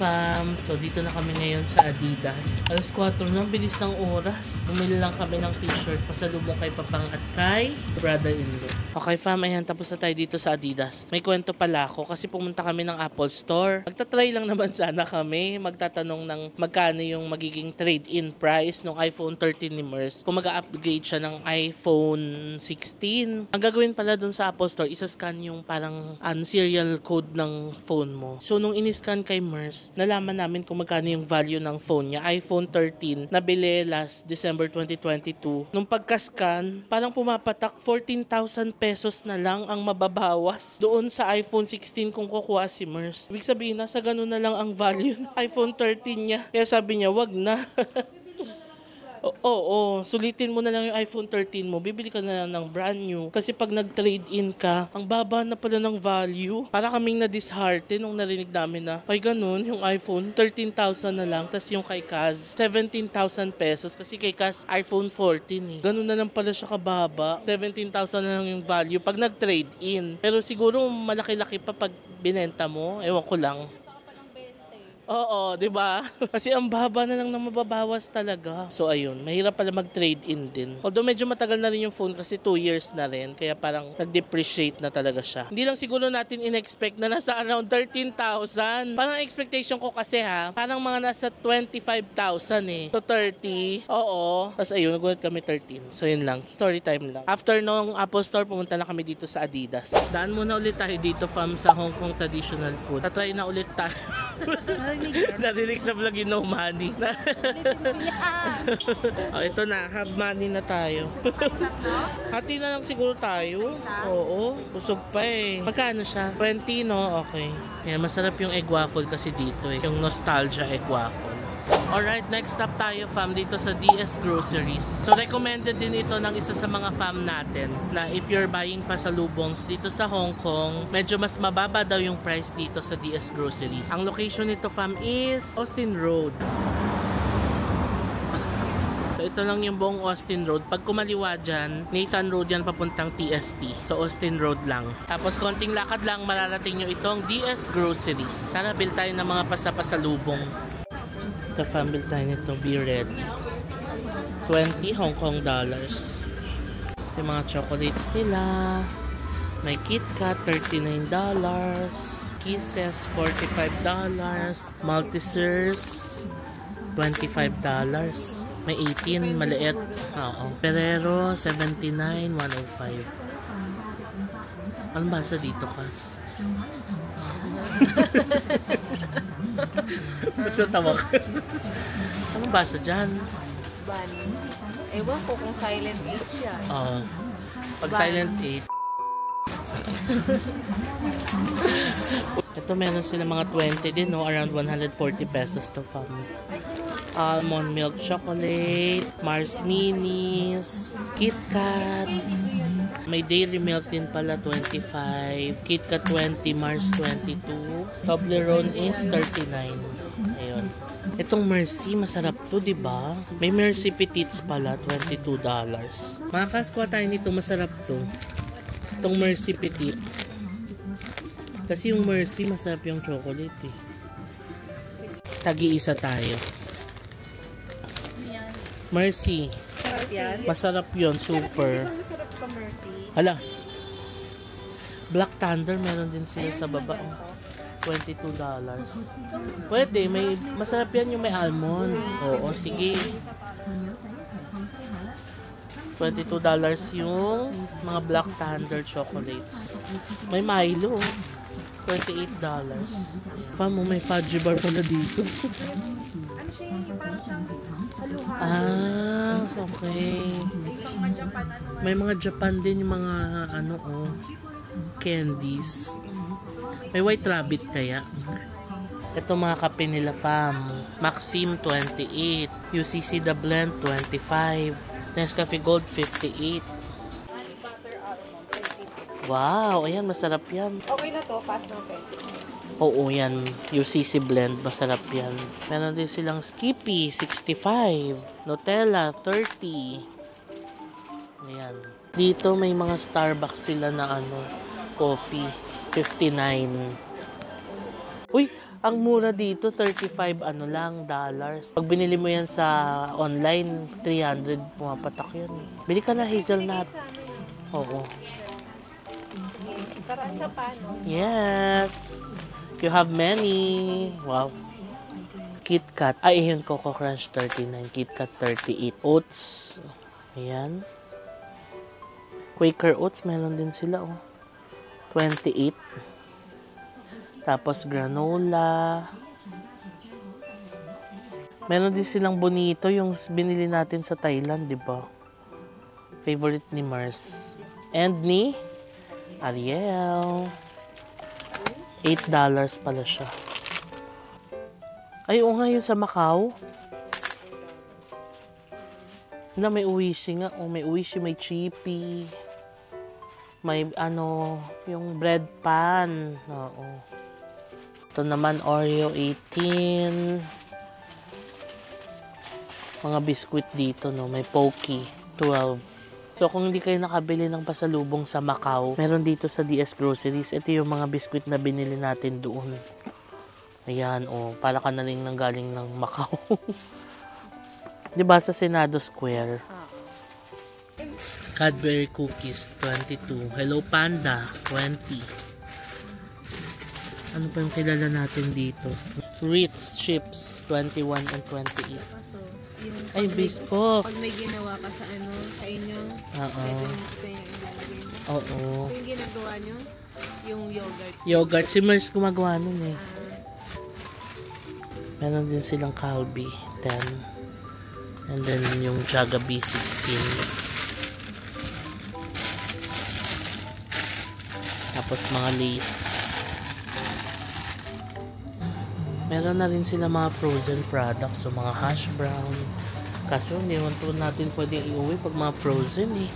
fam! So dito na kami ngayon sa Adidas. Alas 4 na, bilis ng oras. Bumili lang kami ng t-shirt pasalubong kay Papang at kay brother-in-law. Okay fam, ayan, tapos na tayo dito sa Adidas. May kwento pala ako kasi pumunta kami ng Apple Store. Magta-try lang naman sana kami. Magtatanong ng magkano yung magiging trade-in price ng iPhone 13 ni Mers. Kung mag-upgrade siya ng iPhone 16. Ang gagawin pala dun sa Apple Store, isa-scan yung parang serial code ng phone mo. So nung in-scan kay Mers, nalaman namin kung magkano yung value ng phone niya. iPhone 13, nabili last December 2022. Nung pagka-scan, parang pumapatak 14,000 pesos na lang ang mababawas doon sa iPhone 16 kung kukuha si Mers. Ibig sabihin, nasa ganun na lang ang value ng iPhone 13 niya. Kaya sabi niya, wag na. Oo, sulitin mo na lang yung iPhone 13 mo, bibili ka na lang ng brand new. Kasi pag nag-trade-in ka, ang baba na pala ng value. Para kaming na-dishearten nung narinig namin na, ay ganun, yung iPhone, 13,000 na lang. Tas yung kay Kaz, 17,000 pesos. Kasi kay Kaz, iPhone 14 eh. Ganun na lang pala siya kababa. 17,000 na lang yung value pag nag-trade-in. Pero siguro malaki-laki pa pag binenta mo. Ewan ko lang. Oo, 'di ba? Kasi ang baba na lang na mababawas talaga. So ayun, mahirap pala mag-trade-in din. Although medyo matagal na rin yung phone kasi 2 years na rin, kaya parang nag-depreciate na talaga siya. Hindi lang siguro natin in-expect na nasa around 13,000. Parang expectation ko kasi parang mga nasa 25,000 eh. To 30. Oo. Tapos ayun, nagulat kami 13. So yun lang, story time lang. After nung Apple Store, pumunta na kami dito sa Adidas. Daan muna ulit tayo dito fam sa Hong Kong traditional food. Tatry na ulit tayo. Narinig sa vlog yung no money. Oh, ito na, have money na tayo. Hati na lang siguro tayo. Oo, busog pa eh. Magkano siya? 20 no? Okay. Yan, masarap yung egg waffle kasi dito eh. Yung nostalgia egg waffle. Alright, next stop tayo fam dito sa DS Groceries. So recommended din ito ng isa sa mga fam natin na if you're buying pasalubongs dito sa Hong Kong, medyo mas mababa daw yung price dito sa DS Groceries. Ang location nito fam is Austin Road. So ito lang yung buong Austin Road. Pag kumaliwa dyan, Nathan Road yan papuntang TST. So Austin Road lang. Tapos konting lakad lang mararating nyo itong DS Groceries. Sana bill tayo ng mga pasapasalubong. The family tayo nito, be ready. 20 Hong Kong dollars. Yung mga chocolates nila. May KitKat, $39. Kisses, $45. Maltesers, $25. May 18, maliit. Oo. Ferrero, $79, $105. Anong basa dito, Kas? Ba't natawa ka? Anong basa dyan? Ban. Ewan ko kung silent H yan. Oo. Pag silent H. Ito meron sila mga 20 din, no? Around 140 pesos to family. Almond milk chocolate, Mars Minis, KitKat. May dairy milk din pala, 25. KitKat 20, Mars 22. Toblerone is 39. Ayun. Itong Mercy, masarap to, diba? May Mercy Petites pala, $22. Makakaskuha tayo nito, masarap to. Itong Mercy Petite. Kasi yung Mercy, masarap yung chocolate eh. Tagi-isa tayo. Mercy. Masarap yun, super. Hala. Black Thunder, meron din sila sa baba. $22. Pwede, may masarap yan yung may almond. Oo, sige. $22 yung mga Black Thunder chocolates. May Milo. $28. Famo, may fudge bar pala dito. Ano siya yung parang siyang haluhan? Ah, okay. May mga Japan din yung mga candies. May White Rabbit kaya. Ito mga kape nila fam. Maxim 28. UCC The Blend 25. Nescafe Gold 58. Wow, ayan masarap yan. Okay na to, pass na okay. Oo yan, UCC Blend, masarap yan. Meron din silang Skippy 65. Nutella 30. Ayan. Dito may mga Starbucks sila na coffee 59. Uy, Ang mura dito, 35 ano lang, dollars. Pag binili mo yan sa online, 300, pumapatak yan. Bili ka na hazelnut. Oo. Sarap siya pa, no? Yes. You have many. Wow. KitKat. Ay, yun, Coco Crunch 39. KitKat 38. Oats. Ayan. Quaker Oats, meron din sila, oh. 28. Tapos granola. Meron din silang bonito, yung binili natin sa Thailand, di ba? Favorite ni Mars. And ni Ariel. $8 pala siya. Ay, oo nga yun sa Macau. Na may uwishi nga. Oh, may uwishi, may chippy. May ano, yung bread pan. Oo. Ito naman, Oreo 18. Mga biskuit dito, no? May Pocky 12. So, kung hindi kayo nakabili ng pasalubong sa Macau, meron dito sa DS Groceries. Ito yung mga biskuit na binili natin doon. Ayan, oh. Para ka na rin nang galing ng Macau. Diba sa Senado Square? Cadbury Cookies, 22. Hello Panda, 20. Ano pa yung kilala natin dito? Ritz Chips, 21 and 28. Ay, Biscoff. Pag may ginawa ka sa ano, sa inyo, Oo. ito yung ilalagay mo. Oo. Ito yung ginagawa nyo, yung yogurt. Yogurt. Si Mars gumagawa nun eh. Meron din silang Calbee, 10. And then yung Jollibee, 16. Tapos mga Lay's. Meron na rin sila mga frozen products. So mga hash brown. Kaso hindi natin pwedeng iuwi pag mga frozen eh.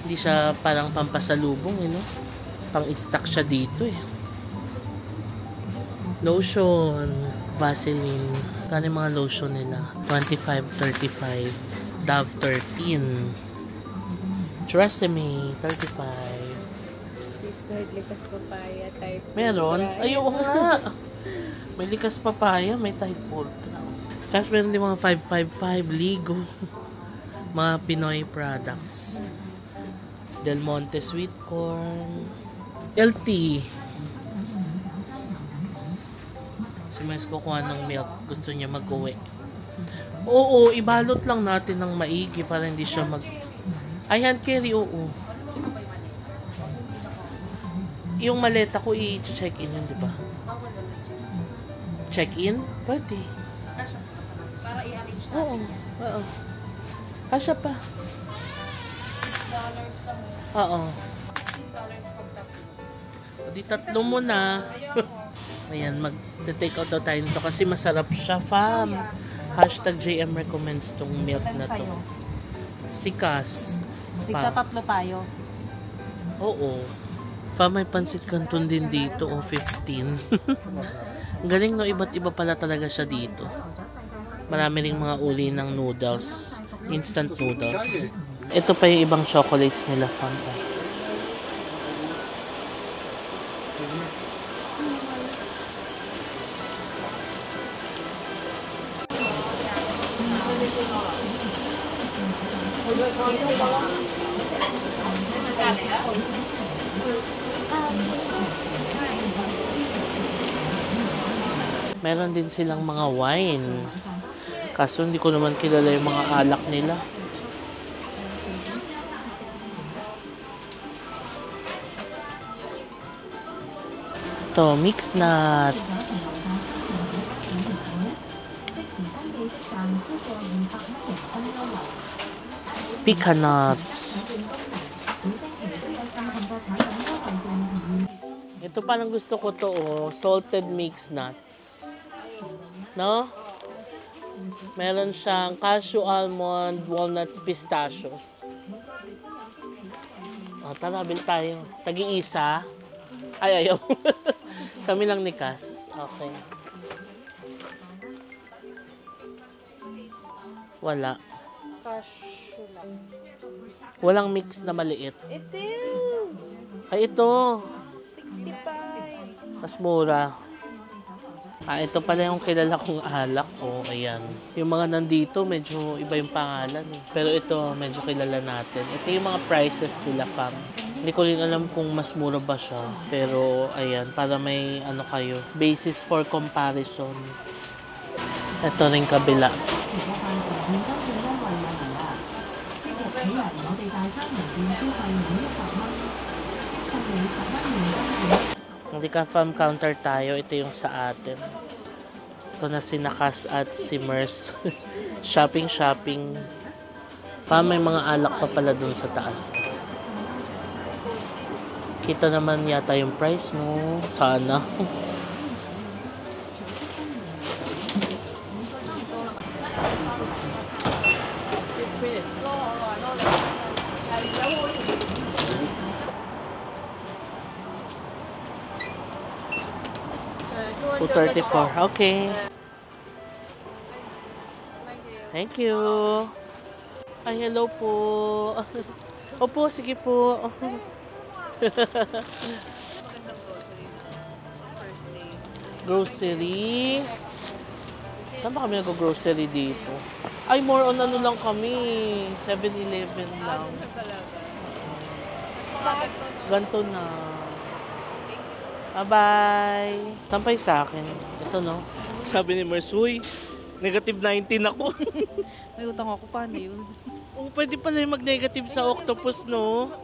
Hindi siya parang pampasalubong eh, no? Pang-stock siya dito eh. Lotion. Vaseline. Kano yung mga lotion nila? 25, 35. Dove 13. Tresemme 35. Likas papaya type. Meron? Ayoko nga. May likas papaya, may Tide Ultra. Kasi meron din mga 555, Ligo. Mga Pinoy products. Del Monte Sweet Corn. LT. Si Mas kukuha ng milk. Gusto niya mag-uwi. Oo, ibalot lang natin ng maigi para hindi siya mag... Ay, hand carry, oo. Yung maleta ko, i-check in yun, di ba? Check-in? Pwede. Para i-arrange natin Oo. yan. Oo. Kasya pa. $6 lang. Oo. $6 pag tatlo. O di tatlo mo na. Ayan, mag-take out daw tayo nito kasi masarap siya, fam. Hashtag JM recommends tong milk na to. Si Cass. Tigta-tatlo tayo. Oo. Fam, may pansit canton din dito. O, 15. Galing, no? Iba't iba pala talaga siya dito. Marami ring mga uli ng noodles. Instant noodles. Ito pa yung ibang chocolates nila, fam. Meron din silang mga wine. Kaso hindi ko naman kilala yung mga alak nila. Ito, mixed nuts. Pecan nuts. Ito parang gusto ko to, oh. Salted mixed nuts. No? Meron siyang cashew, almond, walnuts, pistachios. O, tara, bil tayo. Tagi-isa. Ay, ayaw. Kami lang ni Cass. Okay. Wala. Cashew lang. Walang mix na maliit. Ito! Ay, ito. 65. Mas mura. Ito pala yung kilala kong alak. Oh, ayan. Yung mga nandito, medyo iba yung pangalan. Eh. Pero ito, medyo kilala natin. Ito yung mga prices nila, fam. Hindi ko rin alam kung mas mura ba siya. Pero, ayan, para may ano kayo, basis for comparison. Ito rin kabila. Hindi ka fam counter tayo. Ito yung sa atin. Ito na si Nakas at si Mers. Shopping. May mga alak pa pala dun sa taas. Kita naman yata yung price, no? Sana. $234. Okay. Thank you. Ay, hello po. Opo, sige po. Grocery. Saan ba kami nag-grocery dito? Ay, more on ano lang kami. 7-Eleven lang. Ganto na. Bye-bye. Sampay sa akin. Ito, no? Sabi ni Mers, uy, negative 19 ako. May utang ako, paano yun? Oh, pwede pala yung mag-negative sa octopus, no?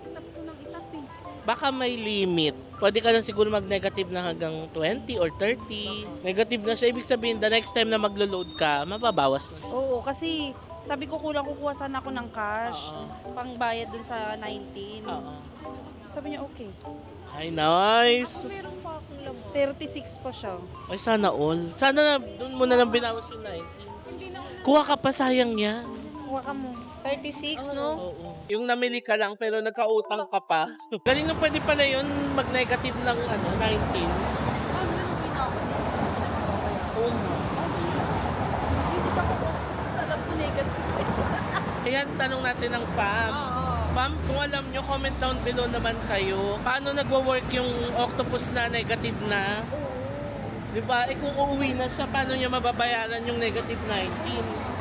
Baka may limit. Pwede ka lang siguro mag-negative na hanggang 20 or 30. Negative na siya. Ibig sabihin, the next time na maglo-load ka, mababawas na. Oo, kasi sabi ko kulang kukuha sana ako ng cash. Pangbayad dun sa 19. Sabi niya, okay. Ay, nice. Meron pa akong lamang. 36 pa siya. Ay, sana all. Sana na, doon mo na lang binawas yung 19. Kuha ka pa, sayang yan. Kuha ka mo. 36, no? Oo. Yung namili ka lang pero nagkautang ka pa. Galing na pwede pala yun mag-negative ng 19. Oo nga. Salap ko negative. Ayan, tanong natin ng fam. Fam, kung alam nyo, comment down below naman kayo. Paano nagwo-work yung octopus na negative na? Diba? Kung uuwi na siya, paano niya mababayaran yung negative 19?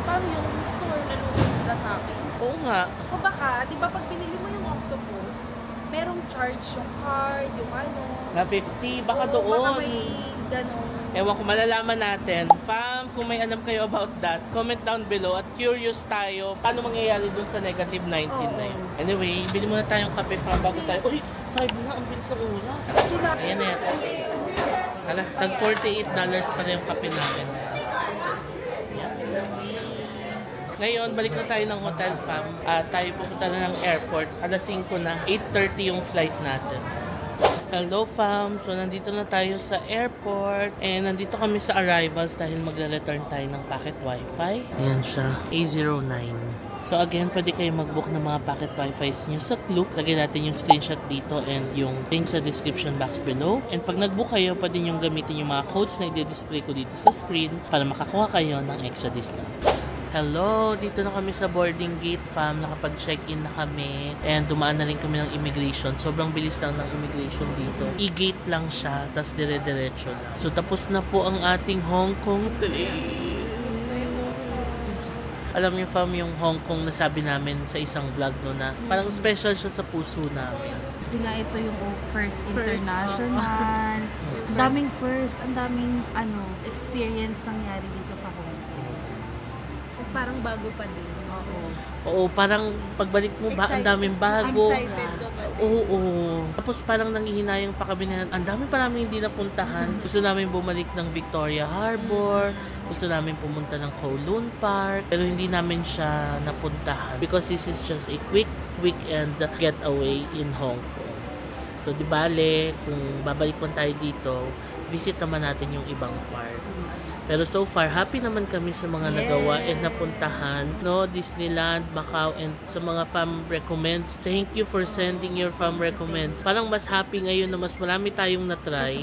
Paano yung store na luto sila sa akin? Oo nga. O baka, di ba pag binili mo yung octopus, merong charge yung card, yung ano. Na 50, baka Oo, doon. Baka may ganong. Ewan ko, malalaman natin. Fam, kung may alam kayo about that, comment down below at curious tayo paano mangyayari dun sa negative 19 na yun. Anyway, bili muna tayong kape fam bago tayo. Uy, 5 na, ang bilis ng oras. Ayan na yata. Hala, tag $48 pa na yung kape namin. Ngayon, balik na tayo ng hotel fam. Tayo pupunta na ng airport. Alas 5 na, 8:30 yung flight natin. Hello fam! So nandito na tayo sa airport and nandito kami sa arrivals dahil magre-return tayo ng packet wifi. Ayan siya, A09. So again, pwede kayo mag-book ng mga packet wifi nyo sa Klook. Lagyan natin yung screenshot dito and yung link sa description box below. And pag nag-book kayo, pwede nyo gamitin yung mga codes na i-display ko dito sa screen para makakuha kayo ng extra discounts. Hello! Dito na kami sa boarding gate fam. Nakapag-check-in na kami. And dumaan na rin kami ng immigration. Sobrang bilis lang ng immigration dito. E-gate lang siya. Tapos dire-diretso lang. So tapos na po ang ating Hong Kong trip. Alam niyo fam, yung Hong Kong nasabi namin sa isang vlog no na parang special siya sa puso namin. Kasi nga ito yung first international. Ang daming first. Ang daming experience nangyari dito sa Hong Kong. Tapos parang bago pa din. Oo, parang pagbalik mo ba, ang daming bago. Excited ka pa. Oo. Tapos parang nanghihinayang pa kami na ang dami pa namin hindi napuntahan. Gusto namin bumalik ng Victoria Harbor. Gusto namin pumunta ng Kowloon Park. Pero hindi namin siya napuntahan. Because this is just a quick weekend getaway in Hong Kong. So di bale, kung babalik man tayo dito, visit naman natin yung ibang park. Pero so far, happy naman kami sa mga nagawa and napuntahan, no? Disneyland, Macau, and sa mga fam recommends. Thank you for sending your fam recommends. Parang mas happy ngayon na mas marami tayong na-try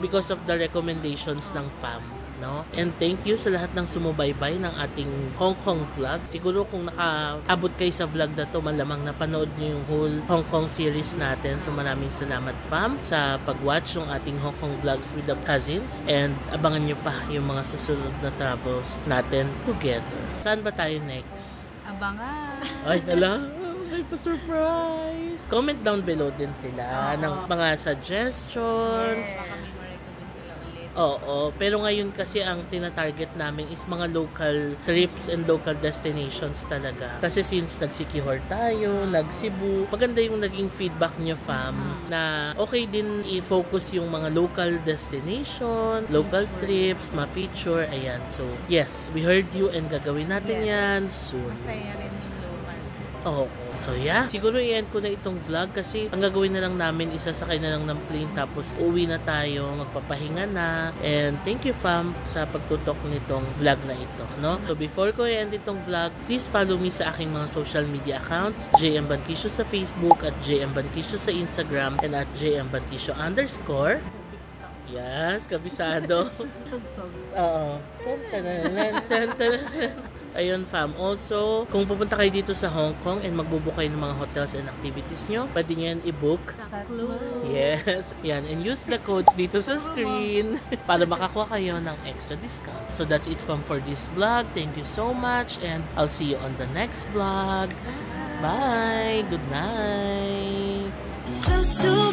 because of the recommendations ng fam. no? And thank you sa lahat ng sumubaybay ng ating Hong Kong vlog. Siguro kung nakaabot kayo sa vlog na to, malamang napanood niyo yung whole Hong Kong series natin. So maraming salamat fam sa pag-watch ng ating Hong Kong vlogs with the cousins. And abangan nyo pa yung mga susunod na travels natin together. Saan ba tayo next? Abangan! Ay, hala! May pa-surprise! Comment down below din sila ng mga suggestions. Baka may ma-recommend sila ulit. Oo, pero ngayon kasi ang tinatarget namin is mga local trips and local destinations talaga. Kasi since nag-Siquijor tayo, nag-Cebu, maganda yung naging feedback nyo fam na okay din i-focus yung mga local destination, local trips, ma-feature, ayan. So, yes, we heard you and gagawin natin yan soon. Masaya rin yung local. Oo. So yeah, siguro i-end ko na itong vlog kasi ang gagawin na lang namin, isasakay na lang ng plane tapos uwi na tayo, magpapahinga na. And thank you fam sa pagtutok nitong vlog na ito, no? So before ko i-end itong vlog, please follow me sa aking mga social media accounts, JM Banquisio sa Facebook at JM Banquisio sa Instagram and at JM Banquisio _ Yes, kabisado. Tugtog. Oo. Ayun fam. Also, kung pupunta kayo dito sa Hong Kong and magbubook kayo ng mga hotels and activities nyo, pwede nyo yan i-book. Sa Clue. Yes. Yan. And use the codes dito sa screen para makakuha kayo ng extra discount. So that's it fam for this vlog. Thank you so much and I'll see you on the next vlog. Bye. Good night. Close to